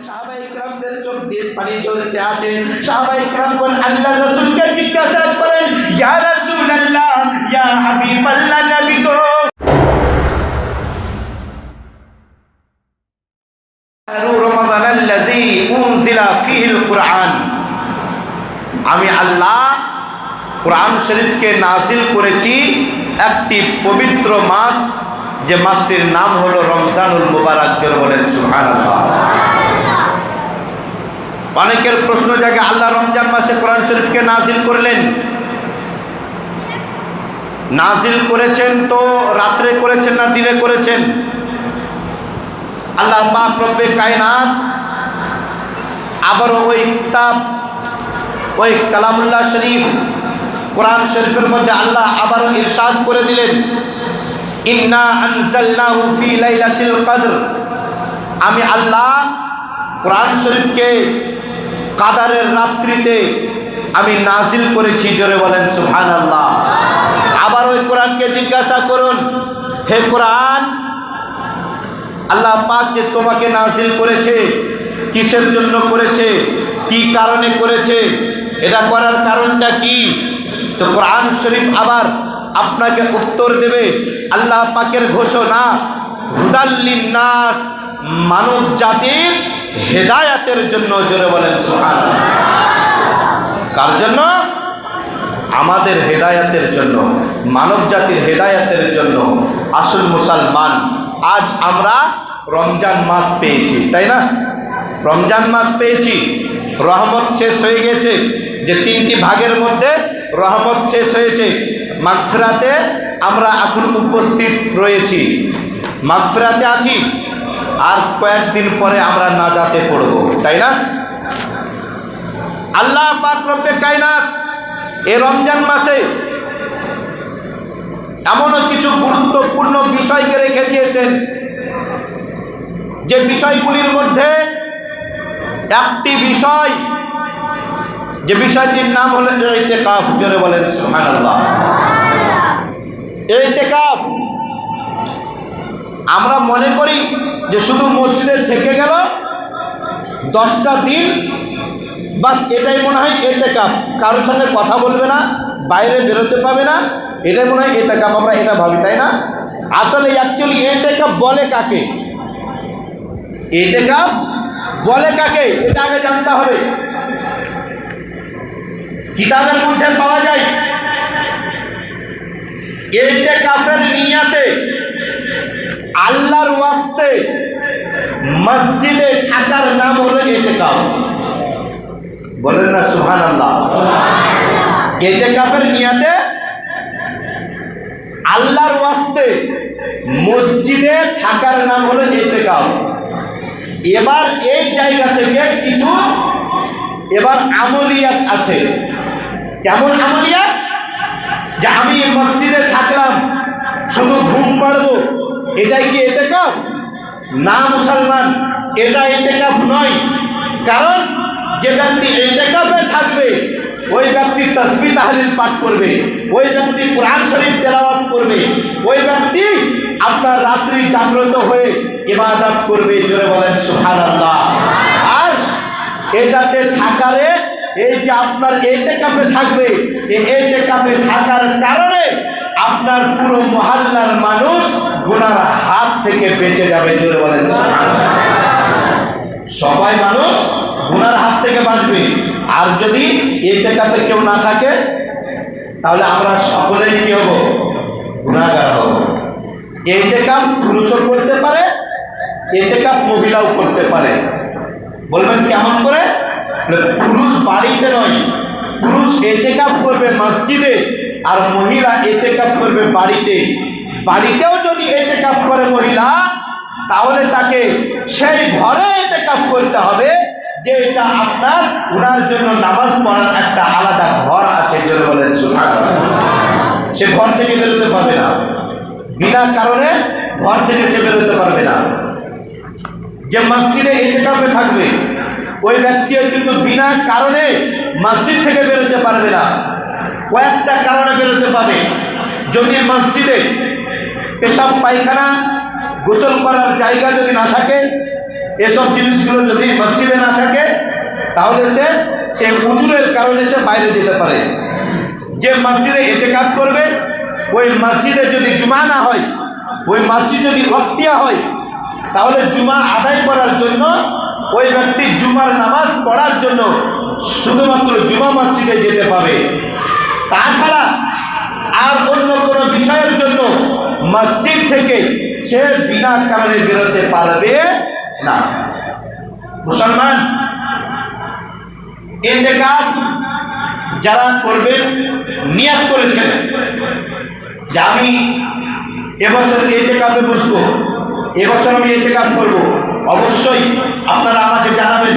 সাহাবায়ে কিরামদের চোখ দিয়ে পানি ঝরতে আছে। সাহাবায়ে কিরামগণ আল্লাহর রাসূলকে জিজ্ঞাসা করেন, ইয়া রাসূলুল্লাহ, ইয়া হাবিবাল্লাহ, নবী গো, রমাদানাল্লাযী উনজিলা ফীহিল কুরআন, আমি আল্লাহ কোরআন শরীফকে নাযিল করেছি একটি পবিত্র মাস, যে মাসটির নাম হলো রমজানুল মুবারক। জোরে বলেন সুবহানাল্লাহ। অনেকের প্রশ্ন জাগে, আল্লাহ রমজান মাসে কোরআন শরীফকে নাযিল করলেন, নাযিল করেছেন তো রাত্রে করেছেন না দিনে করেছেন? আল্লাহ পাক রব্বে কায়নাত আবার ওই কিতাব, ওই কালামুল্লাহ শরীফ কোরআন শরীফের মধ্যে আল্লাহ আবারও ইরশাদ করে দিলেন, ইন্না আনজালনাহু ফি লাইলাতিল কদর, আমি আল্লাহ কোরআন শরীফকে কাদারের রাত্রিতে আমি নাজিল করেছি। জোরে বলেন সুবহানাল্লাহ। আবার ওই কোরআনকে জিজ্ঞাসা করুন, হে কোরআন, আল্লাহ পাক যে তোমাকে নাজিল করেছে, কিসের জন্য করেছে, কি কারণে করেছে, এটা করার কারণটা কি? তো কোরআন শরীফ আবার আপনাকে উত্তর দেবে, আল্লাহ পাকের ঘোষণা, হুদাল লিন্নাস, মানব জাতির হেদায়াতের জন্য। জোরে বলেন সুবহানাল্লাহ। কার জন্য? আমাদের হেদায়াতের জন্য, মানব জাতির হেদায়াতের জন্য। আসল মুসলমান, আজ আমরা রমজান মাস পেয়েছি, তাই না? রমজান মাস পেয়েছি, রহমত শেষ হয়ে গেছে, যে তিনটি ভাগের মধ্যে রহমত শেষ হয়েছে। মাগফিরাতে আমরা এখন উপস্থিত রয়েছি, মাগফিরাতে আছি, আর কয়েকদিন পরে আমরা নাজাতে পড়ব, তাই না? আল্লাহ পাক রব্বে কায়নাত এই রমজান মাসে এমনও কিছু গুরুত্বপূর্ণ বিষয়কে রেখে দিয়েছেন, যে বিষয়গুলির মধ্যে একটি বিষয়, যে বিষয়টির নাম হলো ইতিকাফ। জোরে বলেন সুবহানাল্লাহ। ইতিকাফ আমরা মনে করি যে শুধু মসজিদে থেকে গেল 10টা দিন, বাস এটাই মনে হয় ইতিকাফ, কারোর সঙ্গে কথা বলবে না, বাইরে বেরোতে পাবে না, এটাই মনে হয় ইতিকাফ। আমরা এটা ভাবি, তাই না? আসলে অ্যাকচুয়ালি ইতিকাফ বলে কাকে? ইতিকাফ বলে কাকে এটা আগে জানতে হবে। কিতাবের মধ্যে পাওয়া যায়, ইতিকাফের নিয়াতে আল্লাহর ওয়াস্তে মসজিদে থাকার নাম হলো ইতিকাফ। বলেন না সুবহানাল্লাহ। ইতিকাফের নিয়াতে আল্লাহর ওয়াস্তে মসজিদে থাকার নাম হলো ইতিকাফ। এবার এই জায়গা থেকে কিছু এবার আমলিয়াত আছে। কেমন আমলিয়াত? যে আমি মসজিদে থাকলাম, শুধু ঘুম পাড়বো, এটাই কি ইতিকাফ? না মুসলমান, এটা ইতিকাফ নয়। কারণ যে ব্যক্তি ইতিকাফে থাকবে, ওই ব্যক্তি তাসবিহ তাহলিল পাঠ করবে, ওই ব্যক্তি কোরআন শরীফ তেলাওয়াত করবে, ওই ব্যক্তি আপনার রাত্রি জাগ্রত হয়ে ইবাদত করবে। জোরে বলেন সুবহানাল্লাহ। আর এটাতে থাকারে, এই যে আপনার ইতিকাফে থাকবে, এই ইতিকাফে থাকার কারণে আপনার পুরো মহল্লার মানুষ গুনার হাত থেকে বেঁচে যাবে। জোরে বলেন সুবহানাল্লাহ। সবাই মানুষ গুনার হাত থেকে বাঁচবে। আর যদি ইতিকাফে কেউ না থাকে, তাহলে আমরা সকলেই কি হব? গুনাহগার হব। ইতিকাফ পুরুষও করতে পারে, ইতিকাফ মহিলাও করতে পারে। বলবেন কেমন করে? পুরুষ বাড়িতে নয়, পুরুষ ইতিকাফ করবে মসজিদে, আর মহিলা ইতিকাফ করবে বাড়িতে। বাড়িতেও যদি ইতিকাফ করে মহিলা, তাহলে তাকে সেই ঘরে ইতিকাফ করতে হবে, যে এটা আপনার ওনার জন্য নামাজ পড়ার একটা আলাদা ঘর আছে। জোরে বলেন সুবহানাল্লাহ। সে ঘর থেকে বেরোতে পারবে না, বিনা কারণে ঘর থেকে সে বেরোতে পারবে না। যে মসজিদে ইতিকাফে থাকবে, ওই ব্যক্তিও কিন্তু বিনা কারণে মসজিদ থেকে বেরোতে পারবে না। কয়েকটা কারণে বেরোতে পারবে। যদি মসজিদে পেশাব পায়খানা গোসল করার জায়গা যদি না থাকে, এসব জিনিসগুলো যদি মসজিদে না থাকে তাহলে সে এই উজুরের কারণে সে বাইরে যেতে পারে। যে মসজিদে ইতিকাফ করবে ওই মসজিদে যদি জুমা না হয়, ওই মসজিদ যদি ওয়াক্তিয়া হয়, তাহলে জুমা আদায় করার জন্য ওই ব্যক্তি জুমার নামাজ পড়ার জন্য শুধুমাত্র জুমা মসজিদে যেতে পাবে। তাছাড়া আর অন্য কোনো বিষয়ের জন্য মসজিদ থেকে সে বিনা কারণে বেরোতে পারবে না। মুসলমান, ইতিকাফ যারা করবেন নিয়ত করেছেন যে আমি এবছর ইতিকাফে বসবো, এবছর আমি ইতিকাফ করব, অবশ্যই আপনারা আমাকে জানাবেন।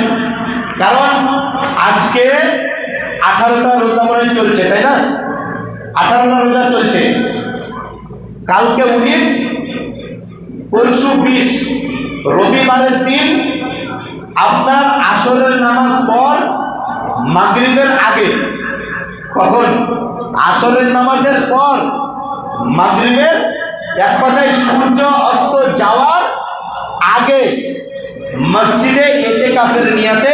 কারণ আজকে 18টা রোজা মনে চলছে, তাই না? 18টা রোজা চলছে, কালকে 19, পরশু 20, রবিবারের দিন আপনার আসরের নামাজ পর মাগরিবের আগে, কখন? আসরের নামাজের পর মাগরিবের, এক কথায় সূর্য অস্ত যাওয়ার আগে মসজিদে ইতিকাফের নিয়তে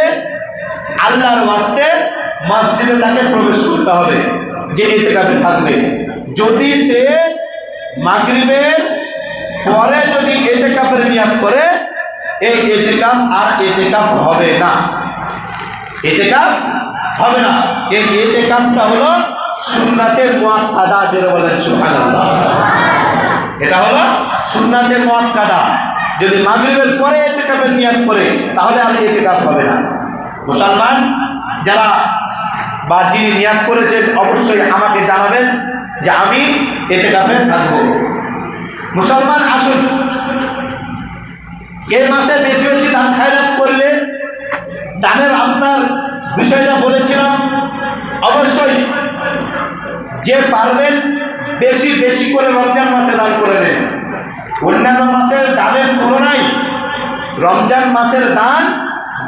আল্লাহর ওয়াস্তে মসজিদে তাকে প্রবেশ করতে হবে, যে ইতিকাফে থাকবে। যদি সে মাগরিবের পরে যদি ইতিকাফের নিয়ত করে, এই ইতিকাফ আর ইতিকাফ হবে না, ইতিকাফ হবে না। এই ইতিকাফটা হলো সুন্নাতে মুআক্কাদা, যারা বলেন সুবহানাল্লাহ। এটা হলো সুন্নাতে মুআক্কাদা। যদি মাগরিবের পরে ইতিকাফের নিয়ত করে তাহলে আর ইতিকাফ হবে না। মুসলমান যারা বা যিনি নিয়ত করেছেন অবশ্যই আমাকে জানাবেন যে আমি ইতিকাফে থাকব। মুসলমান আসুন, এই মাসে বেশি বেশি দান খায়রাত করলে, দানের আপনার বিষয়টা বলেছিলাম, অবশ্যই যে পারবেন বেশি বেশি করে রমজান মাসে দান করবেন। অন্যান্য মাসের দানের তুলনায় রমজান মাসের দান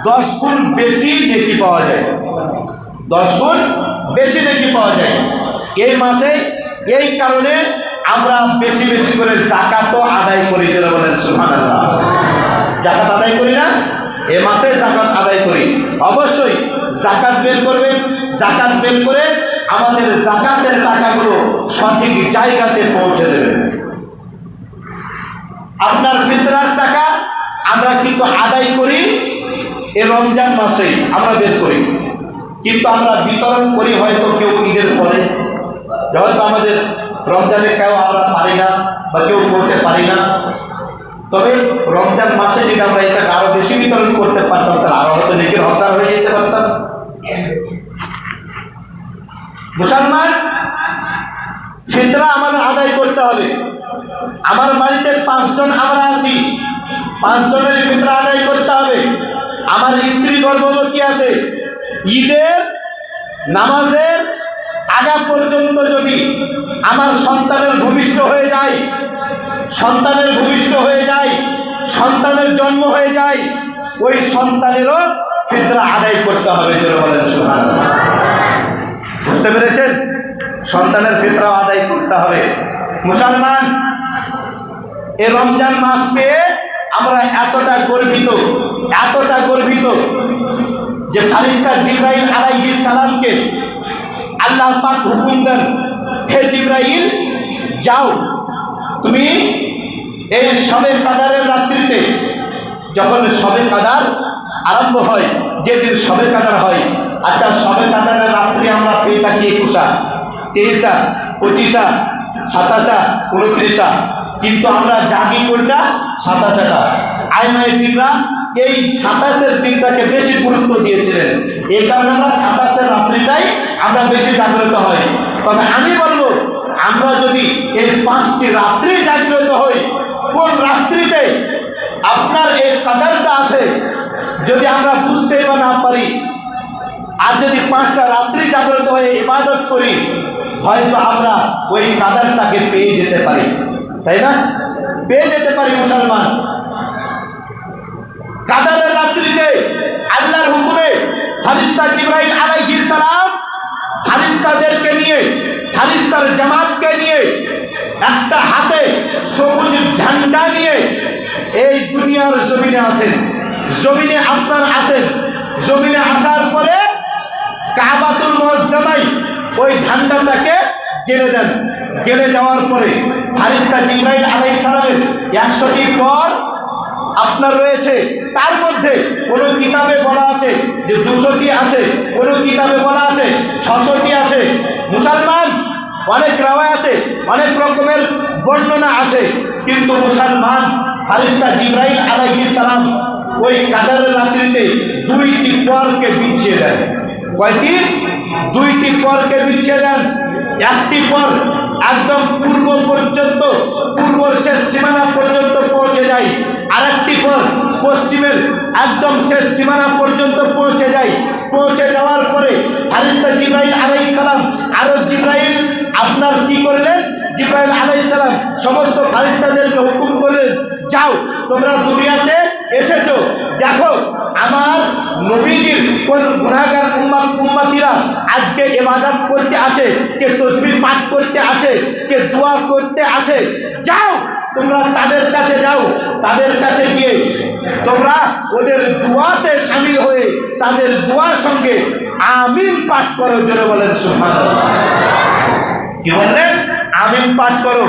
10 গুণ বেশি নেকি পাওয়া যায়, 10 গুণ বেশি নেকি পাওয়া যায় এই মাসে। এই কারণে আমরা বেশি বেশি করে যাকাতও আদায় করি, যারা বলেন সুবহানাল্লাহ। যাকাত আদায় করি না? এই মাসে যাকাত আদায় করি। অবশ্যই যাকাত বের করবেন, যাকাত বের করে আমাদের যাকাতের টাকাগুলো সঠিক জায়গাতে পৌঁছে দেবেন। আপনার ফিতরার টাকা আমরা কিন্তু আদায় করি এই রমজান মাসেই আমরা বের করি, কিন্তু আমরা বিতরণ করি হয়তো কেউ ঈদের পরে, হয়তো আমাদের রমজানে কেউ আমরা পারি না বা কেউ করতে পারি না। তবে রমজান মাসে যদি আমরা এটাকে আরো বেশি বিতরণ করতে পারতাম তাহলে আরো হয়তো নেকির হকদার হয়ে যেতে পারতাম। মুসলমান, ফিতরা আমাদের আদায় করতে হবে। আমার বাড়িতে 5 জন আমরা আছি, 5 জনের ফিতরা আদায় করতে হবে। আমার স্ত্রী গর্ভবতী আছে, ঈদের নামাজের আগা পর্যন্ত যদি আমার সন্তানের ভূমিষ্ঠ হয়ে যায়, সন্তানের ভূমিষ্ঠ হয়ে যায়, সন্তানের জন্ম হয়ে যায়, ওই সন্তানেরও ফিতরা আদায় করতে হবে, যারা বলেন সুবহানাল্লাহ। বুঝতে পেরেছেন? সন্তানের ফিতরা আদায় করতে হবে। মুসলমান, এই রমজান মাস পেয়ে আমরা এতটা গর্বিত যে ফারিস্তা জিবরাইল আলাইহিস সালামকে আল্লাহ পাক হুকুম দেন, হে জিবরাইল যাও, তুমি এই শবে কাদারের রাত্রিতে, যখন শবে কাদার আরম্ভ হয়, যেদিন শবে কাদার হয়, আচ্ছা শবে কাদারের রাত্রি আমরা পেয়ে থাকি 21, 23, 25, 27, 29, কিন্তু আমরা জাগি কোনটা? 27টা। আইমাই দিনরা এই 27-এর দিনটাকে বেশি গুরুত্ব দিয়েছিলেন, এই কারণে আমরা 27-এর রাত্রিটাই আমরা বেশি জাগ্রত হই। তবে আমি বলবো, আমরা যদি এই 5টি রাত্রি জাগ্রত হই, কোন রাত্রিতে আপনার এই কাদারটা আছে যদি আমরা বুঝতে বা না পারি, আর যদি 5টা রাত্রি জাগ্রত হয়ে ইবাদত করি, হয়তো আমরা ওই কাদারটাকে পেয়ে যেতে পারি, তাই না? পেয়ে যেতে পারি। মুসলমান, কাদারের রাত্রিতে আল্লাহর হুকুমে ফারিস্তা জিবরাইল আলাইহিস সালাম ফারিস্তাদেরকে নিয়ে, ফারিস্তার জামাতকে নিয়ে, একটা হাতে সবুজ ঝান্ডা নিয়ে এই দুনিয়ার জমিনে আসেন। জমিনে আপনার আসেন, জমিনে আসার পরে কাবাতুল মুআজ্জামায় ওই ঝান্ডাটাকে গেড়ে দেন। গেড়ে যাওয়ার পরে ফারিস্তা জিবরাইল আলাইহিস সালামের 100টি পর আপনার রয়েছে। তার মধ্যে কোনো কিতাবে বলা আছে যে 200টি আছে, কোনো কিতাবে বলা আছে 600টি আছে। মুসলমান অনেক রাওয়ায়াতে অনেক রকমের বর্ণনা আছে, কিন্তু মুসলমান ফারিস্তা জিবরাইল আলাইহিস সালাম ওই কাদারের রাত্রিতে 2টি পরকে বিছিয়ে দেন। কয়টি? 2টি পরকে বিছিয়ে দেন। একটি পর একদম পূর্ব পর্যন্ত, পূর্ব শেষ সীমানা পর্যন্ত পৌঁছে যায়। আরেকটি পর পশ্চিমের একদম শেষ সীমানা পর্যন্ত পৌঁছে যায়। পৌঁছে যাওয়ার পরে ফারিস্তা জিবরাইল আলাইহিস সালাম আরো জিবরাইল আপনার কি করলেন? জিবরাইল আলাইহিস সালাম সমস্ত ফারিস্তাদেরকে হুকুম করলেন, যাও তোমরা দুনিয়াতে এসেছো, দেখো আমার নবীজির কোন গুনাহগার উম্মতিরা আজকে ইবাদত করতে আছে, কে তাসবিহ পাঠ করতে আছে, কে দোয়া করতে আছে। যাও তোমরা তাদের কাছে যাও, তাদের কাছে গিয়ে তোমরা ওদের দোয়াতে শামিল হয়ে তাদের দোয়ার সঙ্গে আমিন পাঠ করো। জোরে বলেন সুবহানাল্লাহ। কি বললেন? আমিন পাঠ করো।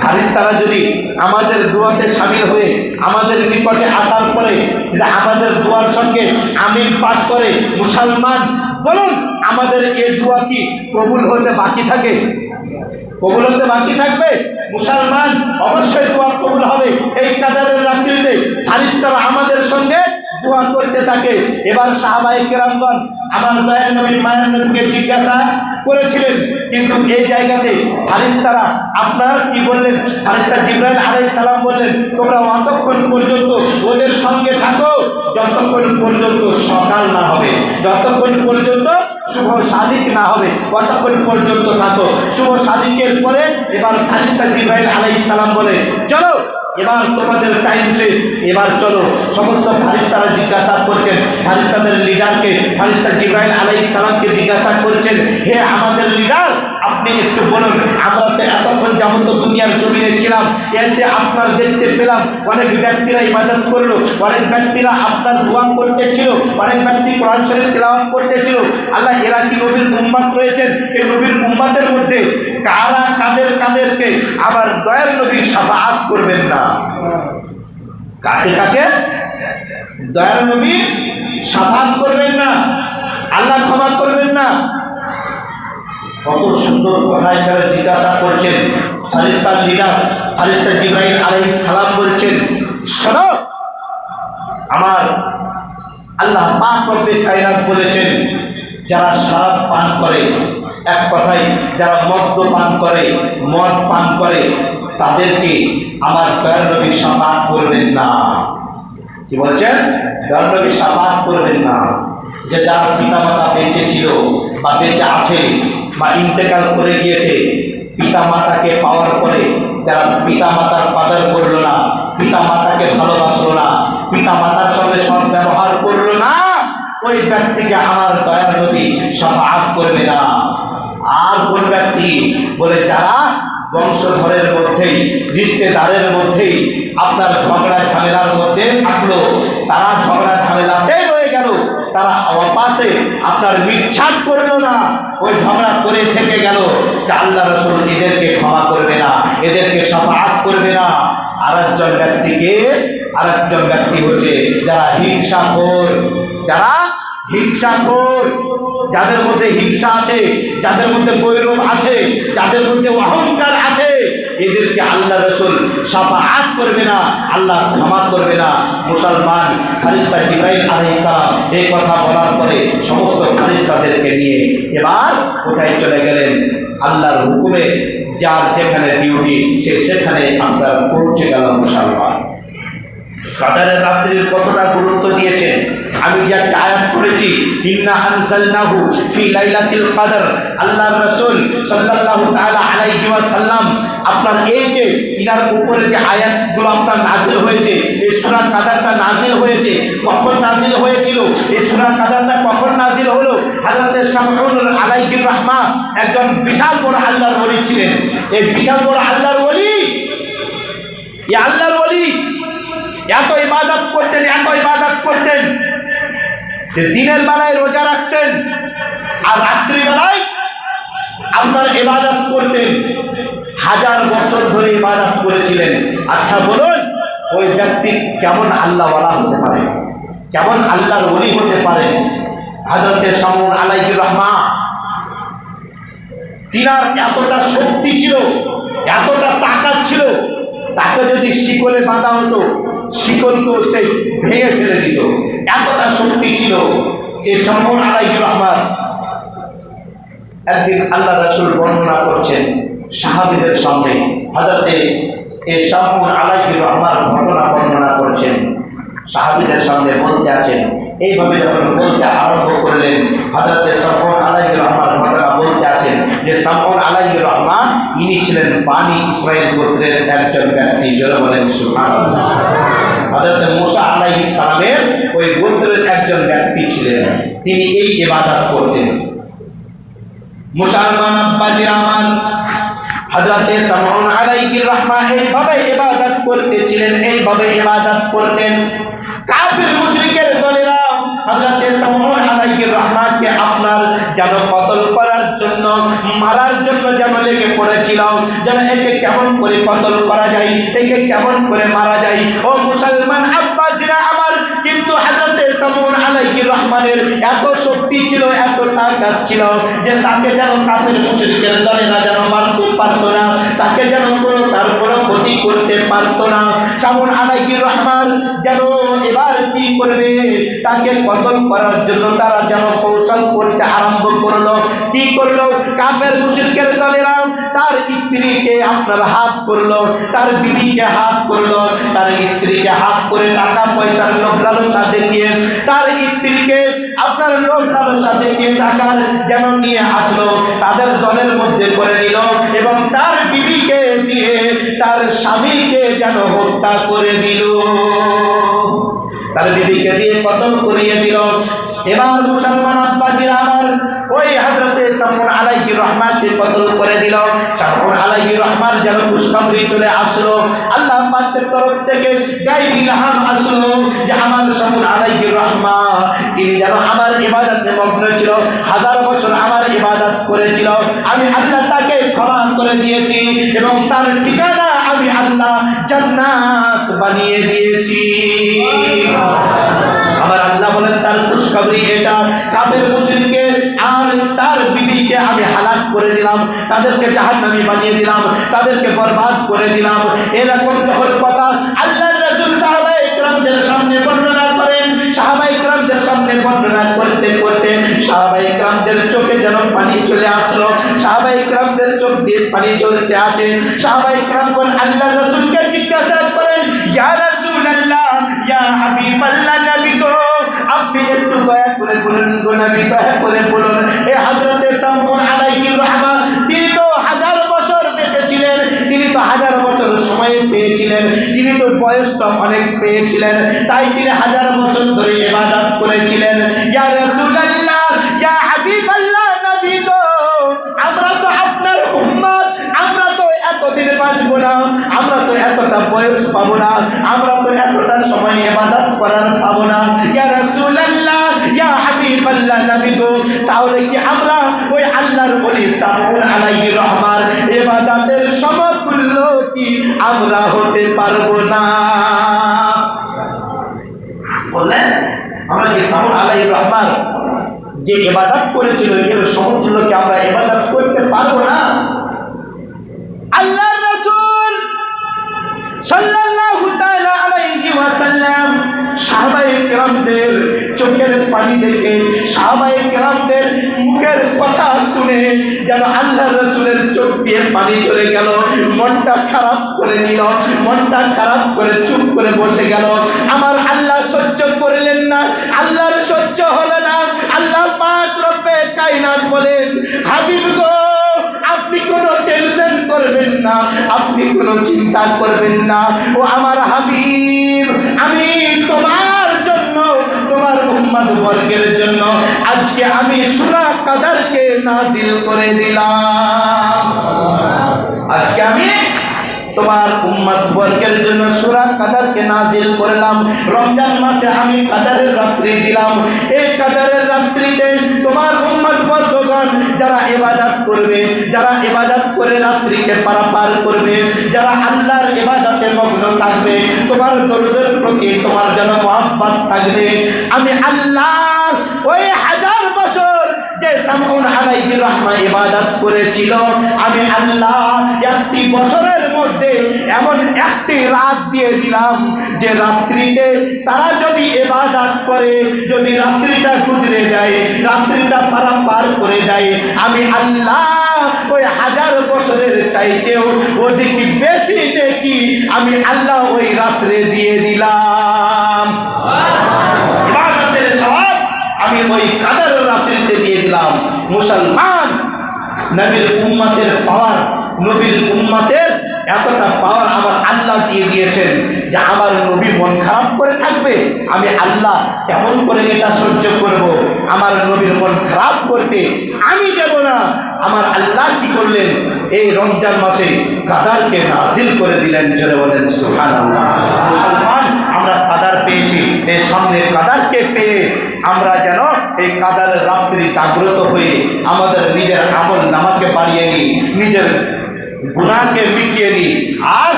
ফারিস্তারা যদি আমাদের দোয়াতে শামিল হয়ে আমাদের নিকটে আসার পরে যদি আমাদের দোয়ার সঙ্গে আমিন পাঠ করে, মুসলমান বলুন আমাদের এই দোয়া কি কবুল হতে বাকি থাকে? কবুল হতে বাকি থাকবে? মুসলমান অবশ্যই দোয়া কবুল হবে। এই কাদারের রাত্রিতে ফারিস্তারা আমাদের সঙ্গে দোয়া করতে থাকে। এবার সাহাবায়ে কেরামগণ আমার দয়ার নবী মায়ের নবীকে জিজ্ঞাসা করেছিলেন, কিন্তু এই জায়গাতে ফারিস্তারা আপনার কি বললেন? ফারিস্তা জিবরাইল আলাইহিস সালাম বললেন, তোমরা অতক্ষণ পর্যন্ত ওদের সঙ্গে থাকো যতক্ষণ পর্যন্ত সকাল না হবে, যতক্ষণ পর্যন্ত শুভ সাদিক না হবে, ততক্ষণ পর্যন্ত থাকো। শুভ সাদিকের পরে এবার ফারিস্তা জিবরাইল আলাইহিস সালাম বলে, চলো এবার তোমাদের টাইম শেষ, এবার চলো। সমস্ত ফারিস্তারা জিজ্ঞাসা করছেন ফারিস্তাদের লিডারকে, ফারিস্তা জিবরাইল আলাইহিস সালামকে জিজ্ঞাসা করছেন, হে আমাদের লিডার আপনি একটু বলুন, আমরা তো এতক্ষণ যাবত দুনিয়ার জমিনে ছিলাম, এতে আপনার দেখতে পেলাম অনেক ব্যক্তিরা ইবাদত করলো, অনেক ব্যক্তিরা আপনার দোয়া করতেছিল, অনেক ব্যক্তি কোরআন শরীফ তেলাওয়াত করতেছিল। আল্লাহ এরা কি নবীর উম্মত রয়েছেন? এই নবীর উম্মতের মধ্যে কারা কাদেরকে আবার দয়ার নবী শাফাআত করবেন না? কাকে কাকে দয়ার নবী শাফাআত করবেন না? আল্লাহ ক্ষমা করবেন না? কত সুন্দর কথা এখানে জিজ্ঞাসা করছেন ফারিস্তার লিডার ফারিস্তা জিবরাইল আলাইহিস সালাম বলছেন, শোনো আমার আল্লাহ পাক রব্বে কায়নাত বলেছেন, যারা শরাব পান করে, এক কথায় যারা মদ পান করে, মদ পান করে, তাদেরকে আমার দয়ার নবী শাফাআত করবেন না। কি বলছেন? দয়ার নবী শাফাআত করবেন না। যে যার পিতামাতা বেঁচে ছিল বা বেঁচে আছে বা ইন্তেকাল করে গিয়েছে, পিতা মাতাকে পাওয়ার পরে যারা পিতা মাতার কদর করলো না, পিতা মাতাকে ভালোবাসলো না, পিতা মাতার সঙ্গে সদ্ব্যবহার করলো না, ওই ব্যক্তিকে আমার দয়ার নবী শাফাআত করবে না। আর কোন ব্যক্তি? বলে যারা বংশধরের মধ্যেই, রিশতেদারের মধ্যেই আপনার ঝগড়া ঝামেলার মধ্যে থাকলো, তারা ঝগড়া ঝামেলাতেই রয়ে গেল, তারা আমার পাশে আপনার মিচ্ছাদ করলো না, ওই ঝগড়া করে থেকে গেল, যে আল্লাহ রাসূল এদেরকে ক্ষমা করবে না, এদেরকে শাফাআত করবে না। আরেকজন ব্যক্তি হচ্ছে যারা হিংসাখোর, যারা হিংসাখোর, যাদের মধ্যে হিংসা আছে, যাদের মধ্যে গৌরব আছে, যাদের মধ্যে অহংকার আছে, এদেরকে আল্লাহ রাসূল শাফাআত করবে না, আল্লাহ ক্ষমা করবে না। মুসলমান ফারিস্তা জিবরাইল আলাইহিস সালাম এই কথা বলার পরে সমস্ত ফারিস্তাদেরকে নিয়ে এবার কোথায় চলে গেলেন? আল্লাহর হুকুমে যার যেখানে ডিউটি সে সেখানে আপনার পৌঁছে গেল। মুসলমান কাদারের রাত্রির কতটা গুরুত্ব দিয়েছেন আমি যে একটা আয়াত পড়েছি, ইন্না আনজালনাহু ফি লাইলাতিল কদর। আল্লাহর রাসূল সাল্লাল্লাহু তাআলা আলাইহি ওয়াসাল্লাম আপনার এই যে ইনার উপরে যে আয়াতগুলো আপনার নাজিল হয়েছে, এই সূরা কাদারটা নাজিল হয়েছে, কখন নাজিল হয়েছিল? এই সূরা কাদারটা কখন নাজিল হলো? হযরত শামউন আলাইহির রাহমা একজন বিশাল বড় আল্লাহর ওলি ছিলেন। এই বিশাল বড় আল্লাহর ওলি, এই আল্লাহর ওলি এত ইবাদত করতেন, এত যে দিনের বেলায় রোজা রাখতেন আর রাত্রিবেলায় আপনার ইবাদত করতেন, 1000 বছর ধরে ইবাদত করেছিলেন। আচ্ছা বলুন, ওই ব্যক্তি কেমন আল্লাহওয়ালা হতে পারে, কেমন আল্লাহর ওলি হতে পারে? হযরতে শামউন আলাইহির রহমা, তিনার এতটা শক্তি ছিল, এতটা তাকাত ছিল, তাকে যদি শিকলে বাঁধা হতো শিকলকে সে ভেঙে ফেলে দিত, এতটা শক্তি ছিল এই শামউন আলাইহির রহমান। একদিন আল্লাহ রাসূল বর্ণনা করছেন সাহাবীদের সামনে, হযরতে এই শামউন আলাইহির রহমান ঘটনা বর্ণনা করছেন, সাহাবীদের সামনে বলতে আছেন। এইভাবে যখন বলতে আরম্ভ করলেন, হযরতে শামউন আলাইহির রহমান ঘটনা বলতে আছেন যে শামউন আলাইহির রহমান ইনি ছিলেন বানি ইসরাইল গোত্রের একজন ব্যক্তি। জোরে বলেন সুবহানাল্লাহ। হযরতে মুসা আলাইহিস সালামের ওই গোত্রের একজন ব্যক্তি ছিলেন, তিনি এই ইবাদত করতেন। মুসলমান আব্বাজির আমার, হযরতে শামউন আলাইহির রহমান এইভাবে ইবাদত করতেছিলেন, এইভাবে ইবাদত করতেন। কাফির মুশরিকের দলেরা হযরতে শামউন আলাইহির রহমানকে আপনার যেন কতল করার জন্য, মারার জন্য যেন লেগে পড়েছিল, যেন একে কেমন করে কতল করা যায়, একে কেমন করে মারা যায়। ও মুসলমান আব্বাসীরা আমার, কিন্তু হযরতে শামউন আলাইহির রহমানের এত শক্তি ছিল, এত তাকত ছিল যে তাকে যেন কাফির মুশরিকের দলেরা যেন মারতে পারতো না, তাকে যেন তার কোনো ক্ষতি করতে পারতো না। শামউন আলাইহির রহমান যেন এবার কি করবে, তাকে কতল করার জন্য তারা যেন কৌশল করতে আরম্ভ করলো। কি করলো? কাফের মুশরিকের দলেরা তার স্ত্রীকে আপনার হাত করলো, তার বিবিকে হাত করলো, তার স্ত্রীকে হাত করে টাকা পয়সার লোভ লালসা দেখিয়ে তার স্ত্রীকে আপনার লোভ লালসা দেখিয়ে টাকার যেন নিয়ে আসলো, তাদের দলের মধ্যে করে নিল এবং তার বিবিকে দিয়ে তার স্বামীকে যেন হত্যা করে দিল, তার বিবিকে দিয়ে কতল করিয়ে দিল। এবার মুসলমান আব্বাজিরা আমার, ওই হযরতে শামউন আলাইহির রহমানকে কতল করে দিল। শামউন আলাইহির রহমান যেন খুশখবরি চলে আসলো, আল্লাহ পাকের তরফ থেকে গায়বী ইলহাম আসলো যে আমার শামউন আলাইহির রহমান তিনি যেন আমার ইবাদতে মগ্ন ছিল, 1000 বছর আমার ইবাদত করেছিল, আমি আল্লাহ তাকে ক্ষমা করে দিয়েছি এবং তার ঠিকানা আমি আল্লাহ জান্নাত বানিয়ে দিয়েছি। আমার আল্লাহ বলেন তার খুশখবরি এটা। কাফের মুশরিককে আর তার বিবিকে আমি হালাক করে দিলাম, তাদেরকে জাহান্নামী বানিয়ে দিলাম, তাদেরকে বরবাদ করে দিলাম। এরকম যখন কথা আল্লাহর রাসূল সাহাবায়ে কেরামদের সামনে বর্ণনা করেন, সাহাবায়ে কেরামদের সামনে বর্ণনা করতে করতে সাহাবায়ে কেরামদের চোখে যেন পানি চলে আসলো, সাহাবায়ে কেরামদের চোখ দিয়ে পানি চলতে আছে। সাহাবায়ে কেরাম আল্লাহর রাসূলকে জিজ্ঞাসা করেন, ইয়া রাসূলুল্লাহ, ইয়া হাবিবাল্লাহ, নবী গো আপনি একটু দয়া করে বলুন গো নবী, দয়া করে বলুন এই হযরতে শামউন আলাইহির রহমান তিনি তো 1000 বছর বেঁচে ছিলেন, তিনি তো 1000 বছর সময় পেয়েছিলেন, তিনি তো বয়সটা অনেক পেয়েছিলেন, তাই তিনি 1000 বছর ধরে ইবাদত করেছিলেন। ইয়া রাসূলুল্লাহ, ইয়া হাবিবাল্লাহ, নবী গো আমরা তো আপনার উম্মত, আমরা তো এতদিন বাঁচবো না, আমরা তো এতটা বয়স পাবো না, আমরা তো এতটা সময় ইবাদত করার পাবো না। ইয়া রাসূলুল্লাহ, ইয়া হাবিবাল্লাহ, নবী গো তাহলে কি আমরা ওই আল্লাহর ওলি শামউন আলাইহির রহমান ইবাদতের সমতুল্য কি আমরা হতে পারবো না? বললেন আমরা কি শামউন আলাইহির রহমান যে ইবাদত করেছিল এর সমতুল্য কি আমরা ইবাদত করতে পারবো না? আল্লাহর রাসূল সাল্লাল্লাহু তাআলা আলাইহি ওয়াসাল্লাম সাহাবায়ে কেরামদের চোখের পানি দেখে, সাহাবায়ে কেরামদের মুখের কথা শুনে যেন আল্লাহর রাসূলের চোখ দিয়ে পানি চলে গেল, মনটা খারাপ করে নিল, মনটা খারাপ করে চুপ করে বসে গেল। আমার আল্লাহ সহ্য করলেন না, আল্লাহর সহ্য হলো না। আল্লাহ পাক রব্বে কায়নাত বলেন, হাবিব গো আপনি কোনো টেনশন করবেন না, আপনি কোনো চিন্তা করবেন না। ও আমার হাবিব, আমি তোমার জন্য, তোমার উম্মত বর্গের জন্য আজকে আমি সূরা কাদারকে নাযিল করে দিলাম। আজকে আমি তোমার উম্মত বর্গের জন্য সূরা কাদারকে নাজিল করলাম। রমজান মাসে আমি কাদারের রাত্রি দিলাম। এই কাদারের রাত্রিতে তোমার উম্মত বর্গগণ যারা ইবাদত করবে, যারা ইবাদত করে রাত্রিকে পারাপার করবে, যারা আল্লাহর ইবাদতে মগ্ন থাকবে, তোমার দরুদের প্রতি তোমার যেন মহব্বত থাকবে। আমি আল্লাহ ওই হাজার বছর যে সামউন আলাইহির রহমা ইবাদত করেছিল, আমি আল্লাহ একটি বছরের মধ্যে এমন একটি রাত দিয়ে দিলাম যে রাত্রিতে তারা যদি ইবাদত করে, যদি রাত্রিটা গুজরে যায়, রাত্রিটা পারাপার করে যায়, আমি আল্লাহ ওই হাজার বছরের চাইতেও অধিক বেশি নেকি আমি আল্লাহ ওই রাত্রে দিয়ে দিলাম। ইবাদতের সওয়াব আমি ওই কাদের রাত্রিতে দিয়ে দিলাম। মুসলমান, নবীর উম্মতের পাওয়ার, নবীর উম্মতের এতটা পাওয়ার আমার আল্লাহ দিয়ে দিয়েছেন যে আমার নবী মন খারাপ করে থাকবে, আমি আল্লাহ কেমন করে এটা সহ্য করব? আমার নবীর মন খারাপ করতে আমি দেব না। আমার আল্লাহ কি করলেন? এই রমজান মাসে কাদারকে নাজিল করে দিলেন। জোরে বলেন সুবহানাল্লাহ। মুসলমান, আমরা কাদার পেয়েছি, এই সামনে কাদারকে পেয়ে আমরা যেন এই কাদারের রাত্রি জাগ্রত হয়ে আমাদের নিজের আমল নামাকে বাড়িয়ে নিই, নিজের গুনাহকে মিটিয়ে নিই, আর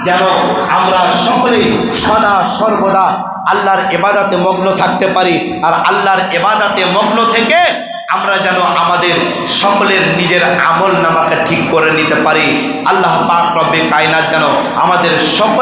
যেন আমরা সকলেই সদা সর্বদা আল্লাহর ইবাদতে মগ্ন থাকতে পারি। আর আল্লাহর ইবাদতে মগ্ন থেকে আমরা যেন আমাদের সকলের নিজের আমল নামাকে ঠিক করে নিতে পারি। আল্লাহ পাক রব্বে কায়নাত যেন আমাদের সকল